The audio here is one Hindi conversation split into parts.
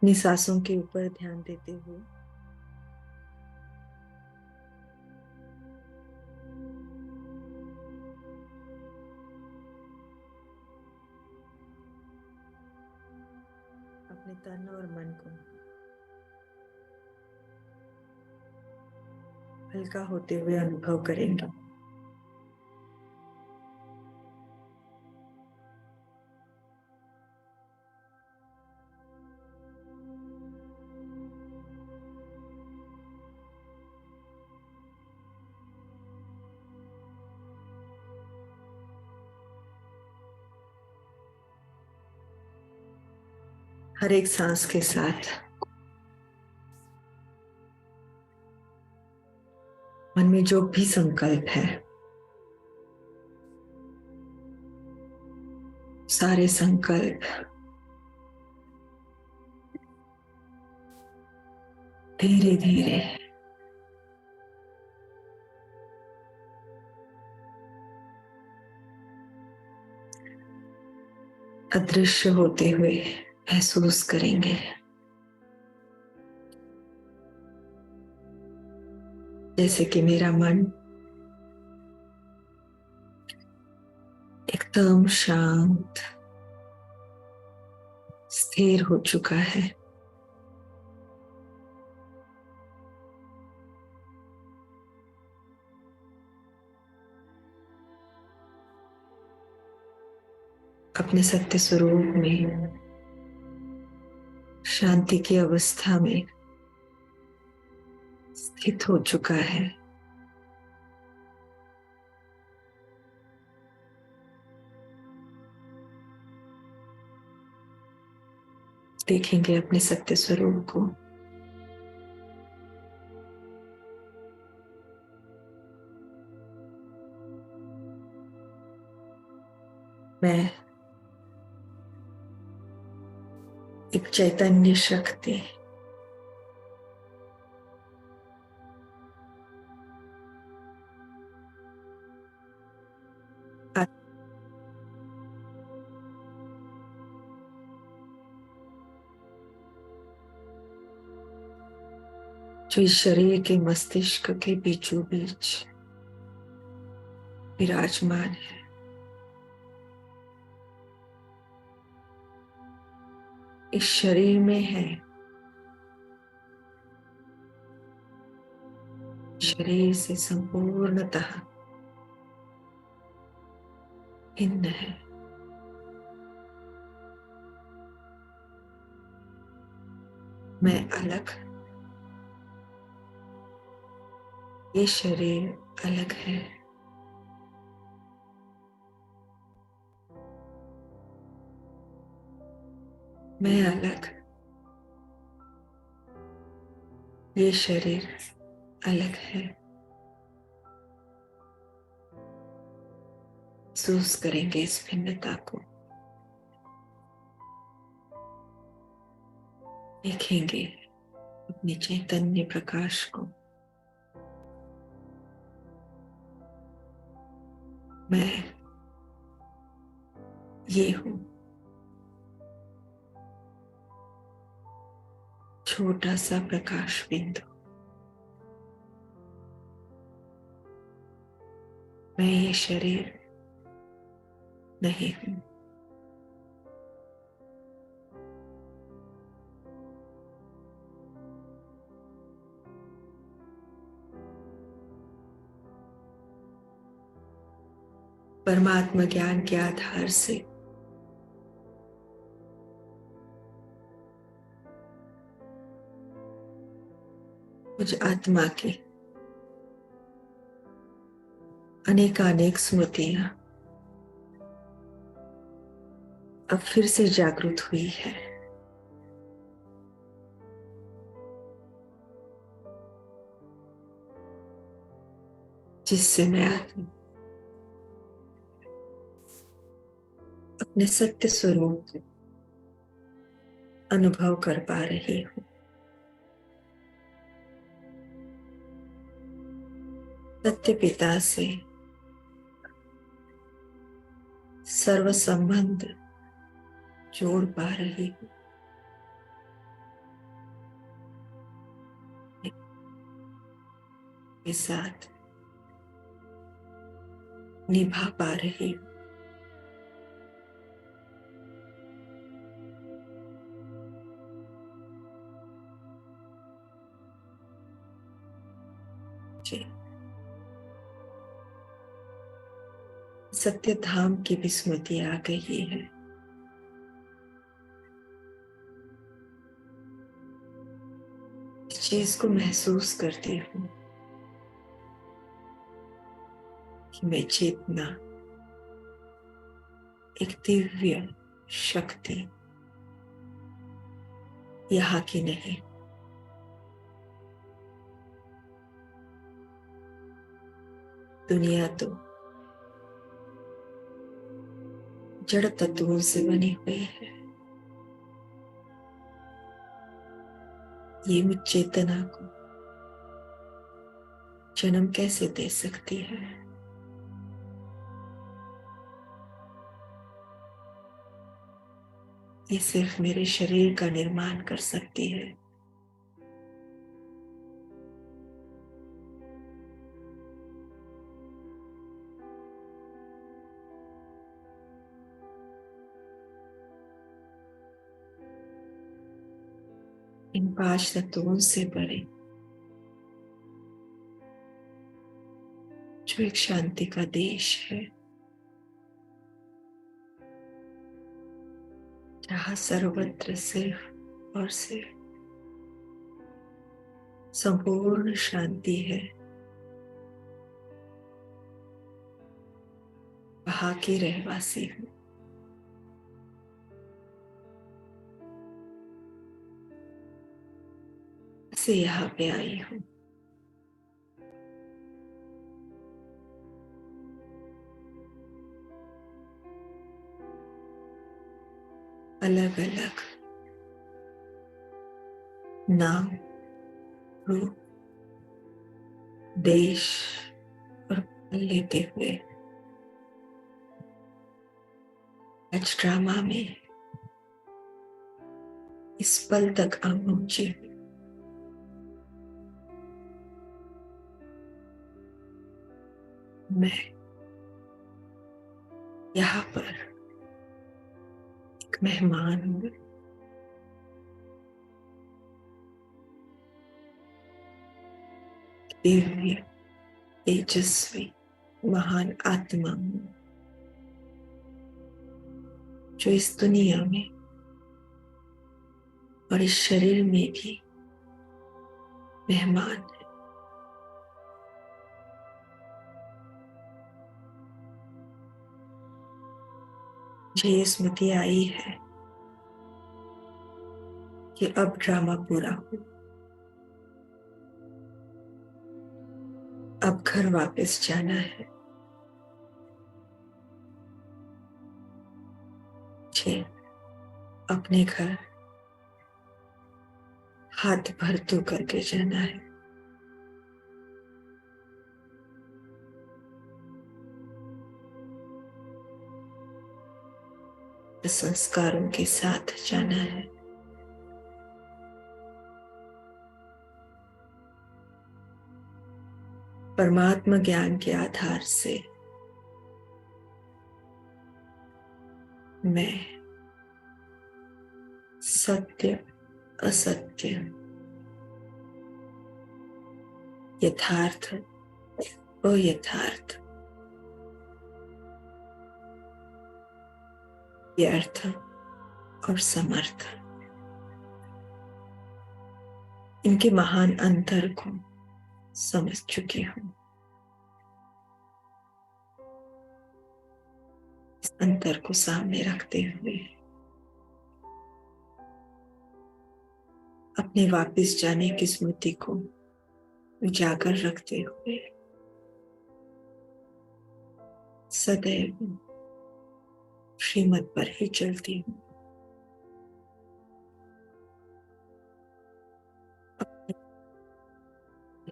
अपनी सांसों के ऊपर ध्यान देते हुए अपने तन और मन को हल्का होते हुए अनुभव करेंगे। हर एक सांस के साथ मन में जो भी संकल्प है, सारे संकल्प धीरे धीरे अदृश्य होते हुए महसूस करेंगे। जैसे कि मेरा मन एकदम शांत स्थिर हो चुका है। अपने सत्य स्वरूप में शांति की अवस्था में स्थित हो चुका है। देखेंगे अपने सत्य स्वरूप को। मैं एक चैतन्य शक्ति जो इस शरीर के मस्तिष्क के बीचों बीच विराजमान है। इस शरीर में है, शरीर से संपूर्णतः भिन्न है। मैं अलग, ये शरीर अलग है। मैं अलग, ये शरीर अलग है। महसूस करेंगे इस भिन्नता को। देखेंगे अपने चैतन्य प्रकाश को। मैं ये हूं, छोटा सा प्रकाश बिंदु। मैं ये शरीर नहीं हूं। परमात्मा ज्ञान के आधार से मुझ आत्मा की अनेकानेक स्मृतियां अब फिर से जागृत हुई है। जिससे मैं अपने सत्य स्वरूप को अनुभव कर पा रही हूं। सत्य पिता से सर्व संबंध जोड़ पा रही हूं। के साथ निभा पा रही हूँ। जी, सत्य धाम की भी स्मृति आ गई है। इस चीज को महसूस करती हूँ कि मैं चेतना एक दिव्य शक्ति यहाँ की नहीं, दुनिया तो जड़ तत्वों से बनी हुई है। ये मुझ चेतना को जन्म कैसे दे सकती है? ये सिर्फ मेरे शरीर का निर्माण कर सकती है। इन 5 तत्वों से परे जो एक शांति का देश है, जहाँ सर्वत्र सिर्फ और सिर्फ संपूर्ण शांति है, वहाँ की रहवासी हूँ। से यहाँ पे आई हूँ। अलग अलग नाम, रूप, देश और पल लेते हुए आज ड्रामा में इस पल तक आ पहुंची हूँ। मैं यहाँ पर एक मेहमान हूँ। दिव्य, तेजस्वी, महान आत्मा हूँ, जो इस दुनिया में और इस शरीर में भी मेहमान है। मुझे ये स्मृति आई है कि अब ड्रामा पूरा हो, अब घर वापस जाना है। मुझे अपने घर हाथ भर तो करके जाना है। संस्कारों के साथ जाना है। परमात्मा ज्ञान के आधार से मैं सत्य, असत्य, यथार्थ, अयथार्थ, व्यर्थ और समर्थ, इनके महान अंतर को समझ चुकी हूं। इस अंतर को सामने रखते हुए अपने वापस जाने की स्मृति को उजागर रखते हुए सदैव श्रीमत पर ही चलती हूँ।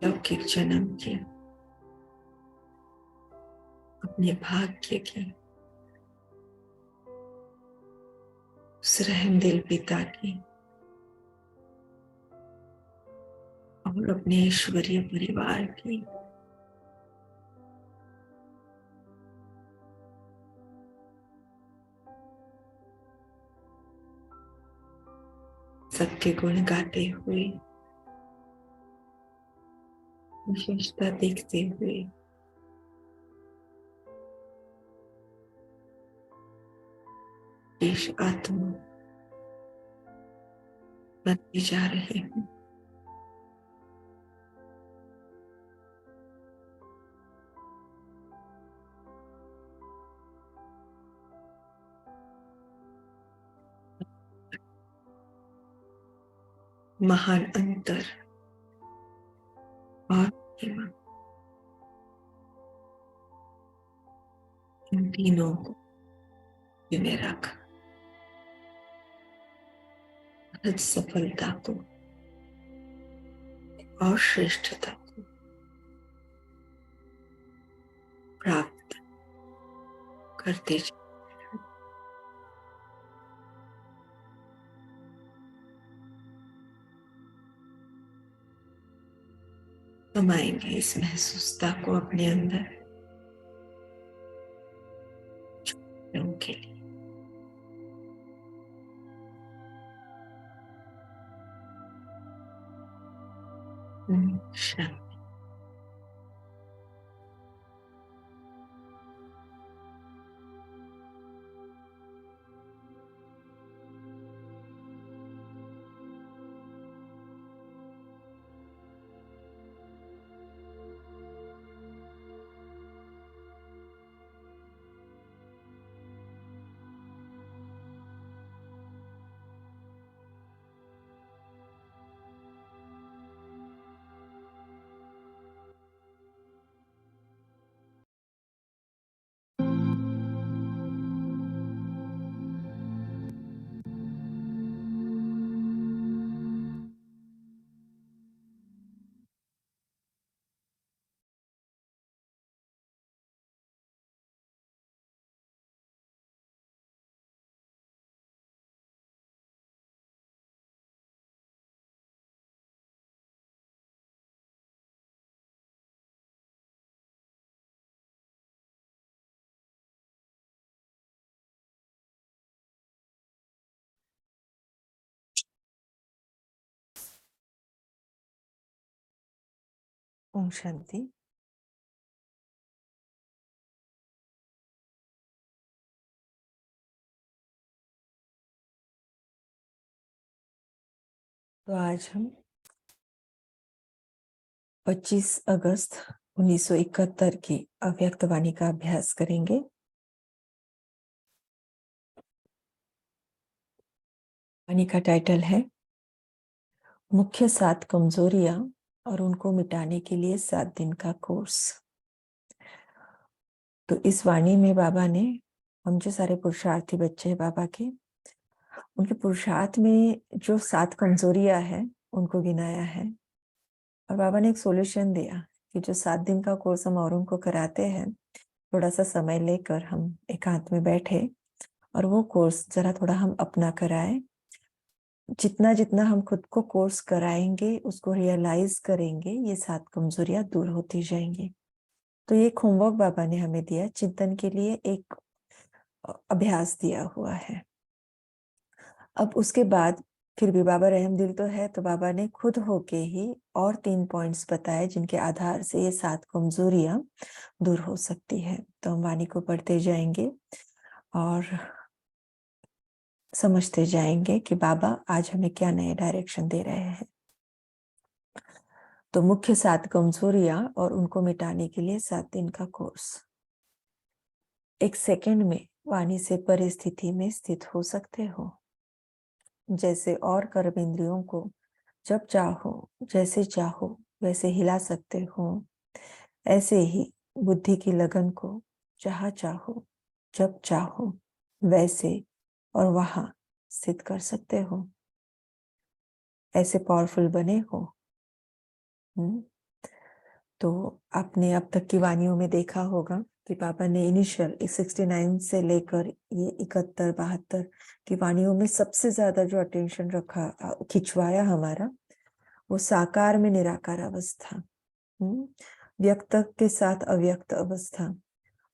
लौकिक जन्म की, अपने भाग्य की, उस रहमदिल पिता की और अपने ईश्वरीय परिवार की सबके गुण गाते हुए, विशेषता देखते हुए ईश आत्मा बनती जा रही हूँ। महान अंतर और महिमा, इन तीनों को में रख सफलता को और श्रेष्ठता को प्राप्त करते जाए। समाएंगे इस महसूसता को अपने अंदर के लिए। शांति। ओम शांति। तो आज हम 25 अगस्त 1971 की अव्यक्त वाणी का अभ्यास करेंगे। वाणी का टाइटल है मुख्य 7 कमजोरियां और उनको मिटाने के लिए 7 दिन का कोर्स। तो इस वाणी में बाबा ने हम जो सारे पुरुषार्थी बच्चे हैं बाबा के, उनके पुरुषार्थ में जो 7 कमजोरियां हैं उनको गिनाया है। और बाबा ने एक सॉल्यूशन दिया कि जो 7 दिन का कोर्स हम और उनको कराते हैं, थोड़ा सा समय लेकर हम एकांत में बैठे और वो कोर्स जरा थोड़ा हम अपना कराएं। जितना जितना हम खुद को कोर्स कराएंगे, उसको रियलाइज करेंगे, ये 7 कमजोरियां दूर होती जाएंगी। तो ये होमवर्क बाबा ने हमें दिया, चिंतन के लिए एक अभ्यास दिया हुआ है। अब उसके बाद फिर भी बाबा रहम दिल तो है, तो बाबा ने खुद होके ही और 3 पॉइंट्स बताए जिनके आधार से ये 7 कमजोरियां दूर हो सकती है। तो हम वाणी को पढ़ते जाएंगे और समझते जाएंगे कि बाबा आज हमें क्या नए डायरेक्शन दे रहे हैं। तो मुख्य 7 कमजोरियां और उनको मिटाने के लिए 7 दिन का कोर्स। एक सेकंड में वाणी से परिस्थिति में स्थित हो सकते हो। जैसे और कर्मेंद्रियों को जब चाहो जैसे चाहो वैसे हिला सकते हो, ऐसे ही बुद्धि की लगन को जहाँ चाहो जब चाहो वैसे और वहां स्थित कर सकते हो। ऐसे पावरफुल बने हो। तो आपने अब तक की वाणियों में देखा होगा कि पापा ने इनिशियल 69 से लेकर ये 71 72 की वाणियों में सबसे ज्यादा जो अटेंशन रखा, खिंचवाया हमारा, वो साकार में निराकार अवस्था, व्यक्त के साथ अव्यक्त अवस्था,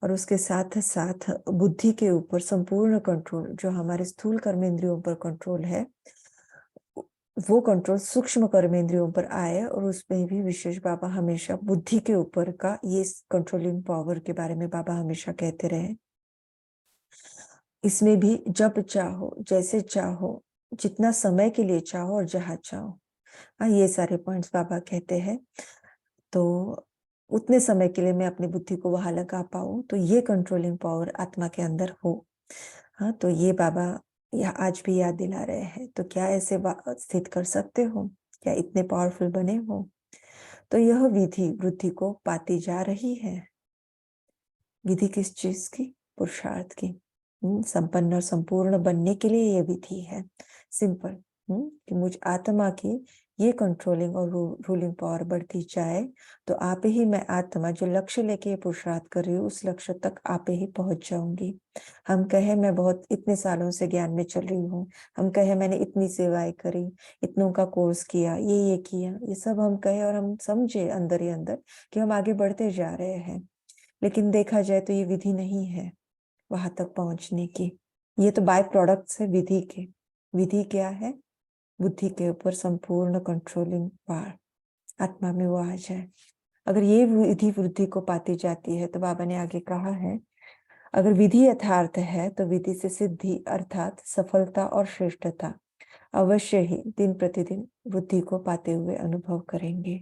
और उसके साथ साथ बुद्धि के ऊपर संपूर्ण कंट्रोल, जो हमारे स्थूल कर्मेंद्रियों पर कंट्रोल है, वो कंट्रोल सूक्ष्म कर्मेंद्रियों पर आए, और उसमें भी विशेष बाबा हमेशा बुद्धि के ऊपर का ये कंट्रोलिंग पावर के बारे में बाबा हमेशा कहते रहे। इसमें भी जब चाहो, जैसे चाहो, जितना समय के लिए चाहो और जहां चाहो, हाँ, ये सारे पॉइंट्स बाबा कहते हैं। तो उतने समय के लिए मैं अपनी बुद्धि को वहां लगा पाऊं, तो ये कंट्रोलिंग पावर आत्मा के अंदर हो। हाँ, तो ये बाबा यह आज भी याद दिला रहे हैं। तो क्या ऐसे स्थित कर सकते हो? क्या इतने पावरफुल बने हो? तो यह विधि वृद्धि को पाती जा रही है। विधि किस चीज की? पुरुषार्थ की। संपन्न और संपूर्ण बनने के लिए ये विधि है। सिंपल। कि मुझ आत्मा की ये कंट्रोलिंग और रूलिंग पावर बढ़ती जाए, तो आप ही मैं आत्मा जो लक्ष्य लेके ये पुरुषार्थ कर रही हूँ, उस लक्ष्य तक आप ही पहुंच जाऊंगी। हम कहे मैं बहुत इतने सालों से ज्ञान में चल रही हूँ, हम कहे मैंने इतनी सेवाएं करी, इतनों का कोर्स किया, ये किया, ये सब हम कहे, और हम समझे अंदर ही अंदर कि हम आगे बढ़ते जा रहे हैं। लेकिन देखा जाए तो ये विधि नहीं है वहां तक पहुंचने की। ये तो बाय प्रोडक्ट्स है विधि के। विधि क्या है? बुद्धि के ऊपर संपूर्ण कंट्रोलिंग पावर आत्मा में वो आ जाए। अगर ये विधि वृद्धि को पाती जाती है, तो बाबा ने आगे कहा है, अगर विधि यथार्थ है तो विधि से सिद्धि अर्थात सफलता और श्रेष्ठता अवश्य ही दिन प्रतिदिन वृद्धि को पाते हुए अनुभव करेंगे।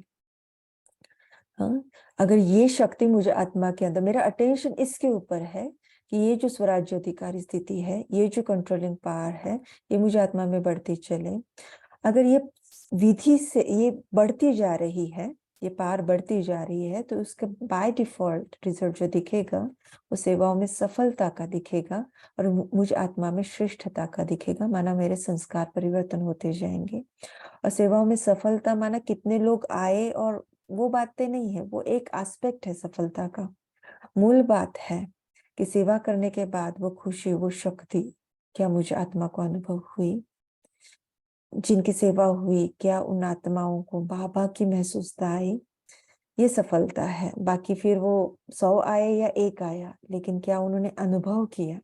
हाँ, अगर ये शक्ति मुझे आत्मा के अंदर, मेरा अटेंशन इसके ऊपर है कि ये जो स्वराज्य अधिकारी स्थिति है, ये जो कंट्रोलिंग पावर है, ये मुझे आत्मा में बढ़ती चले। अगर ये विधि से ये बढ़ती जा रही है, ये पार बढ़ती जा रही है, तो उसका बाय डिफॉल्ट रिजल्ट जो दिखेगा वो सेवाओं में सफलता का दिखेगा, और मुझ आत्मा में श्रेष्ठता का दिखेगा। माना मेरे संस्कार परिवर्तन होते जाएंगे। और सेवाओं में सफलता माना कितने लोग आए, और वो बातें नहीं है, वो एक एस्पेक्ट है सफलता का। मूल बात है कि सेवा करने के बाद वो खुशी, वो शक्ति क्या मुझे आत्मा को अनुभव हुई? जिनकी सेवा हुई, क्या उन आत्माओं को बाबा की महसूसता आई? ये सफलता है। बाकी फिर वो 100 आए या 1 आया, लेकिन क्या उन्होंने अनुभव किया?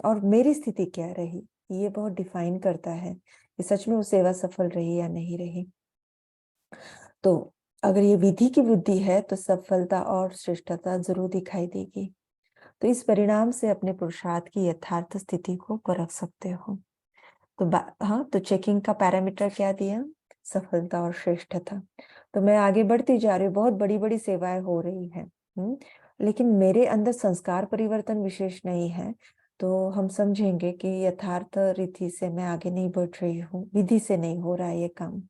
और मेरी स्थिति क्या रही, ये बहुत डिफाइन करता है कि सच में वो सेवा सफल रही या नहीं रही। तो अगर ये विधि की वृद्धि है, तो सफलता और श्रेष्ठता जरूर दिखाई देगी। तो इस परिणाम से अपने पुरुषार्थ की यथार्थ स्थिति को परख सकते हो। तो हाँ, तो चेकिंग का पैरामीटर क्या दिया? सफलता और श्रेष्ठता। तो मैं आगे बढ़ती जा रही हूँ, बहुत बड़ी बड़ी सेवाएं हो रही हैं, लेकिन मेरे अंदर संस्कार परिवर्तन विशेष नहीं है। तो हम समझेंगे कि यथार्थ रीति से मैं आगे नहीं बढ़ रही हूँ, विधि से नहीं हो रहा है ये काम।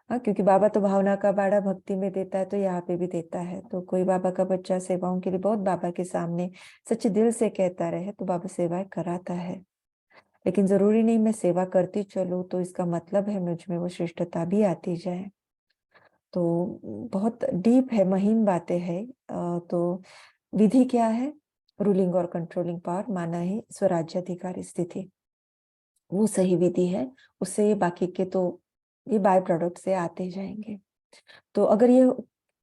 हाँ, क्योंकि बाबा तो भावना का बाड़ा भक्ति में देता है, तो यहाँ पे भी देता है। तो कोई बाबा का बच्चा सेवाओं के लिए बहुत बाबा के सामने सच्चे दिल से कहता रहे, तो बाबा सेवाएं कराता है। लेकिन जरूरी नहीं मैं सेवा करती चलूं तो इसका मतलब है मुझ में वो श्रेष्ठता भी आती जाए। तो बहुत डीप है, महीन बातें हैं। तो विधि क्या है? रूलिंग और कंट्रोलिंग पावर, माना है स्वराज्याधिकार स्थिति, वो सही विधि है। उससे ये बाकी के तो ये बाय प्रोडक्ट से आते जाएंगे। तो अगर ये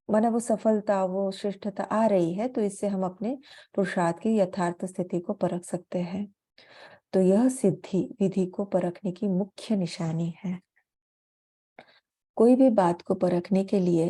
माना वो सफलता, वो श्रेष्ठता आ रही है, तो इससे हम अपने पुरुषार्थ की यथार्थ स्थिति को परख सकते हैं। तो यह सिद्धि विधि को परखने की मुख्य निशानी है। कोई भी बात को परखने के लिए